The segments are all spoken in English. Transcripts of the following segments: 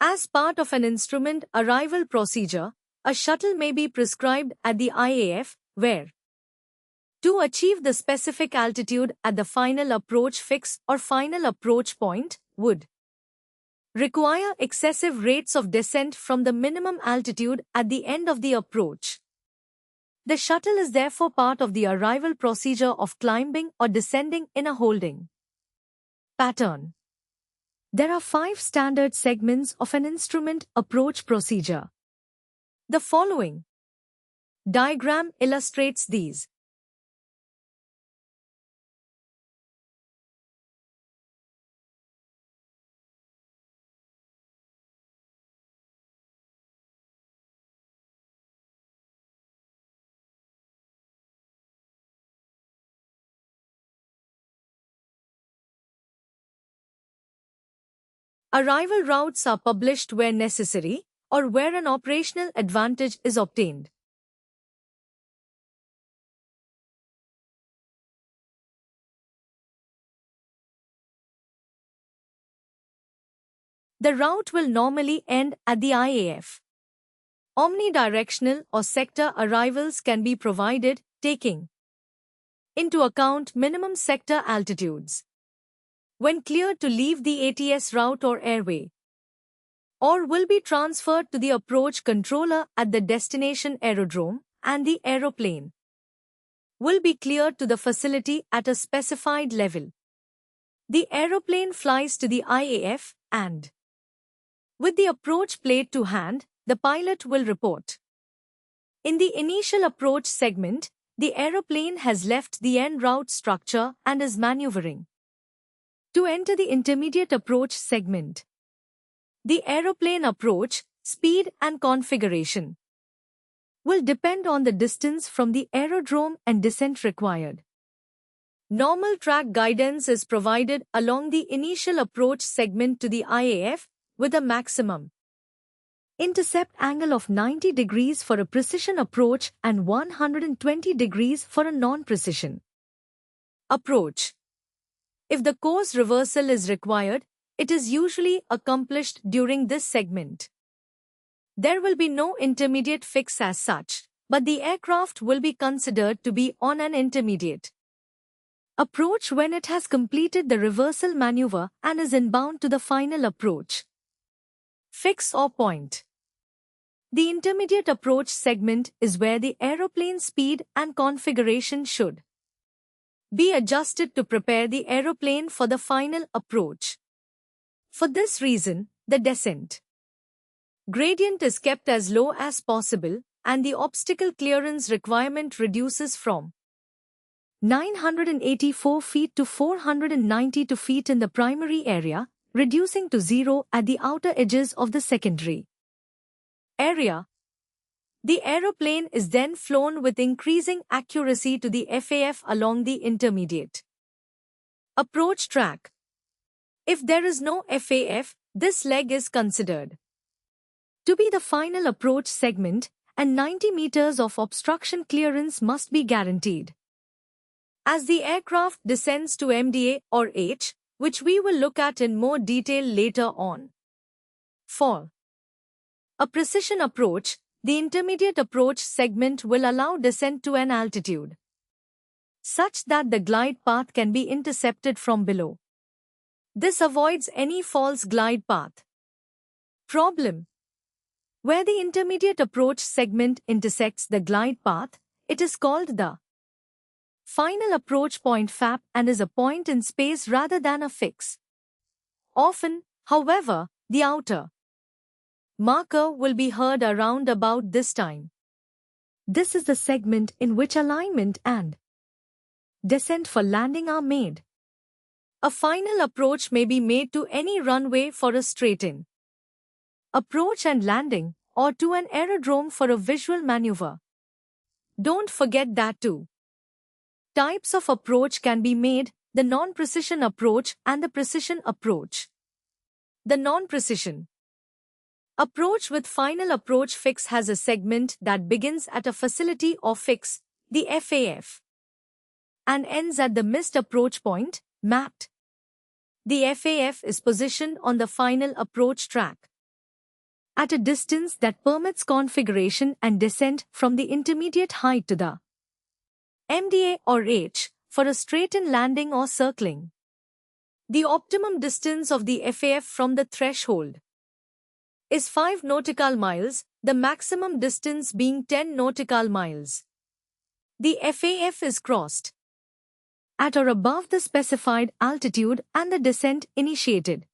As part of an instrument arrival procedure, a shuttle may be prescribed at the IAF, where to achieve the specific altitude at the final approach fix or final approach point would require excessive rates of descent from the minimum altitude at the end of the approach. The shuttle is therefore part of the arrival procedure of climbing or descending in a holding pattern. There are 5 standard segments of an instrument approach procedure. The following diagram illustrates these. Arrival routes are published where necessary or where an operational advantage is obtained. The route will normally end at the IAF. Omnidirectional or sector arrivals can be provided, taking into account minimum sector altitudes when cleared to leave the ATS route or airway, or will be transferred to the approach controller at the destination aerodrome, and the aeroplane will be cleared to the facility at a specified level. The aeroplane flies to the IAF and, with the approach plate to hand, the pilot will report. In the initial approach segment, the aeroplane has left the en route structure and is maneuvering to enter the intermediate approach segment. The aeroplane approach, speed and configuration will depend on the distance from the aerodrome and descent required. Normal track guidance is provided along the initial approach segment to the IAF with a maximum intercept angle of 90 degrees for a precision approach and 120 degrees for a non-precision approach. If the course reversal is required, it is usually accomplished during this segment. There will be no intermediate fix as such, but the aircraft will be considered to be on an intermediate approach when it has completed the reversal maneuver and is inbound to the final approach fix or point. The intermediate approach segment is where the aeroplane speed and configuration should be adjusted to prepare the aeroplane for the final approach. For this reason, the descent gradient is kept as low as possible and the obstacle clearance requirement reduces from 984 feet to 492 feet in the primary area, reducing to 0 at the outer edges of the secondary area. The aeroplane is then flown with increasing accuracy to the FAF along the intermediate approach track. If there is no FAF, this leg is considered to be the final approach segment, and 90 meters of obstruction clearance must be guaranteed. As the aircraft descends to MDA or H, which we will look at in more detail later on. For a precision approach, the intermediate approach segment will allow descent to an altitude such that the glide path can be intercepted from below. This avoids any false glide path problem. Where the intermediate approach segment intersects the glide path, it is called the final approach point FAP and is a point in space rather than a fix. Often, however, the outer marker will be heard around about this time. This is the segment in which alignment and descent for landing are made. A final approach may be made to any runway for a straight-in approach and landing, or to an aerodrome for a visual maneuver. Don't forget that too. Types of approach can be made: the non-precision approach and the precision approach. The non-precision approach with final approach fix has a segment that begins at a facility or fix, the FAF, and ends at the missed approach point, MAPT. The FAF is positioned on the final approach track. at a distance that permits configuration and descent from the intermediate height to the MDA or H for a straight-in landing or circling. The optimum distance of the FAF from the threshold is 5 nautical miles, the maximum distance being 10 nautical miles. The FAF is crossed at or above the specified altitude and the descent initiated.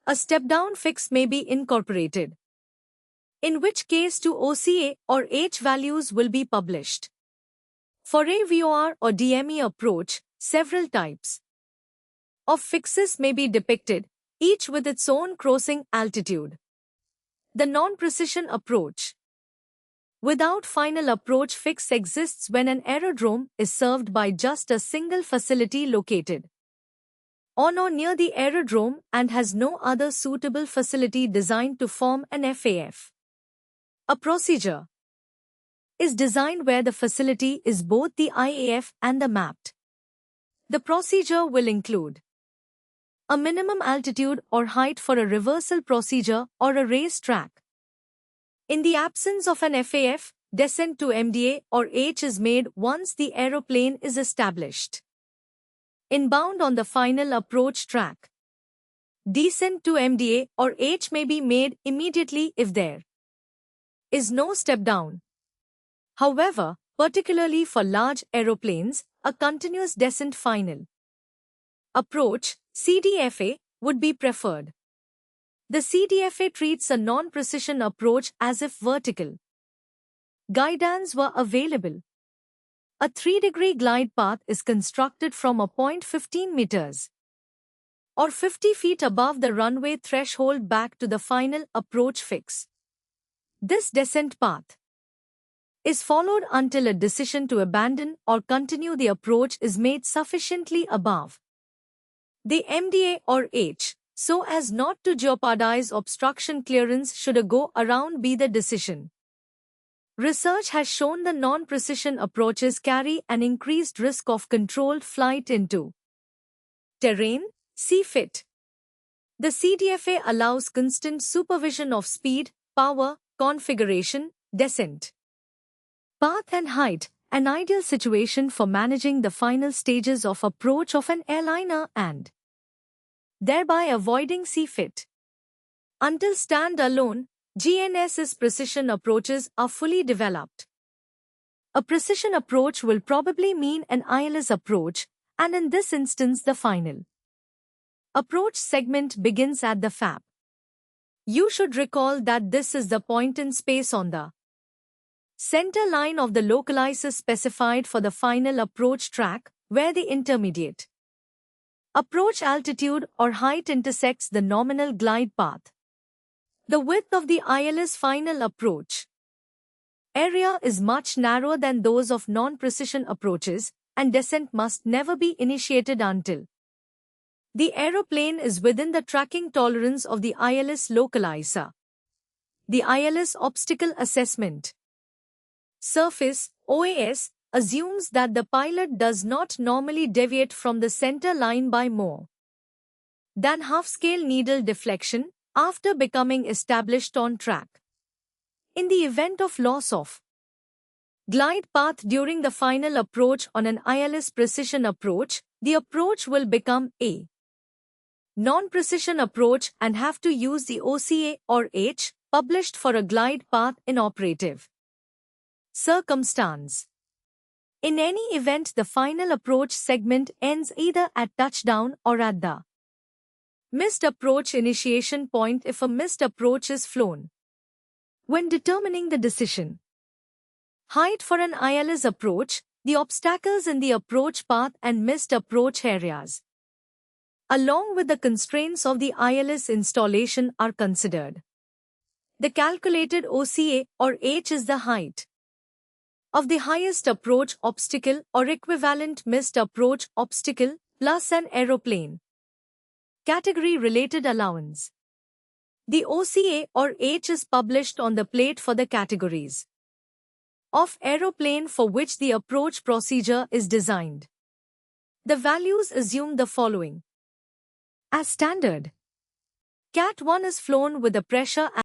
A step-down fix may be incorporated, in which case two OCA or H values will be published. For AVOR or DME approach, several types of fixes may be depicted, each with its own crossing altitude. The non-precision approach without final approach fix exists when an aerodrome is served by just a single facility located on or near the aerodrome and has no other suitable facility designed to form an FAF. A procedure is designed where the facility is both the IAF and the mapped. The procedure will include a minimum altitude or height for a reversal procedure or a race track. In the absence of an FAF, descent to MDA or H is made once the aeroplane is established inbound on the final approach track. Descent to MDA or H may be made immediately if there is no step down. However, particularly for large aeroplanes, a continuous descent final approach, CDFA, would be preferred. The CDFA treats a non-precision approach as if vertical guidance were available. A 3-degree glide path is constructed from a point 15 meters or 50 feet above the runway threshold back to the final approach fix. This descent path is followed until a decision to abandon or continue the approach is made sufficiently above the MDA or H, so as not to jeopardize obstruction clearance should a go-around be the decision. Research has shown the non-precision approaches carry an increased risk of controlled flight into terrain, see fit. The CDFA allows constant supervision of speed, power, configuration, descent, path and height, an ideal situation for managing the final stages of approach of an airliner and thereby avoiding CFIT. Until stand-alone, GNSS precision approaches are fully developed. A precision approach will probably mean an ILS approach, and in this instance the final approach segment begins at the FAP. You should recall that this is the point in space on the center line of the localizer specified for the final approach track, where the intermediate approach altitude or height intersects the nominal glide path. The width of the ILS final approach area is much narrower than those of non-precision approaches, and descent must never be initiated until the aeroplane is within the tracking tolerance of the ILS localizer. The ILS obstacle assessment surface, OAS, assumes that the pilot does not normally deviate from the center line by more than half-scale needle deflection after becoming established on track. In the event of loss of glide path during the final approach on an ILS precision approach, the approach will become a non-precision approach and have to use the OCA or H published for a glide path in operative circumstance. In any event, the final approach segment ends either at touchdown or at the missed approach initiation point if a missed approach is flown. When determining the decision height for an ILS approach, the obstacles in the approach path and missed approach areas, along with the constraints of the ILS installation, are considered. The calculated OCA or H is the height of the highest approach obstacle or equivalent missed approach obstacle plus an aeroplane category-related allowance. The OCA or H is published on the plate for the categories of aeroplane for which the approach procedure is designed. The values assume the following. As standard, Cat 1 is flown with a pressure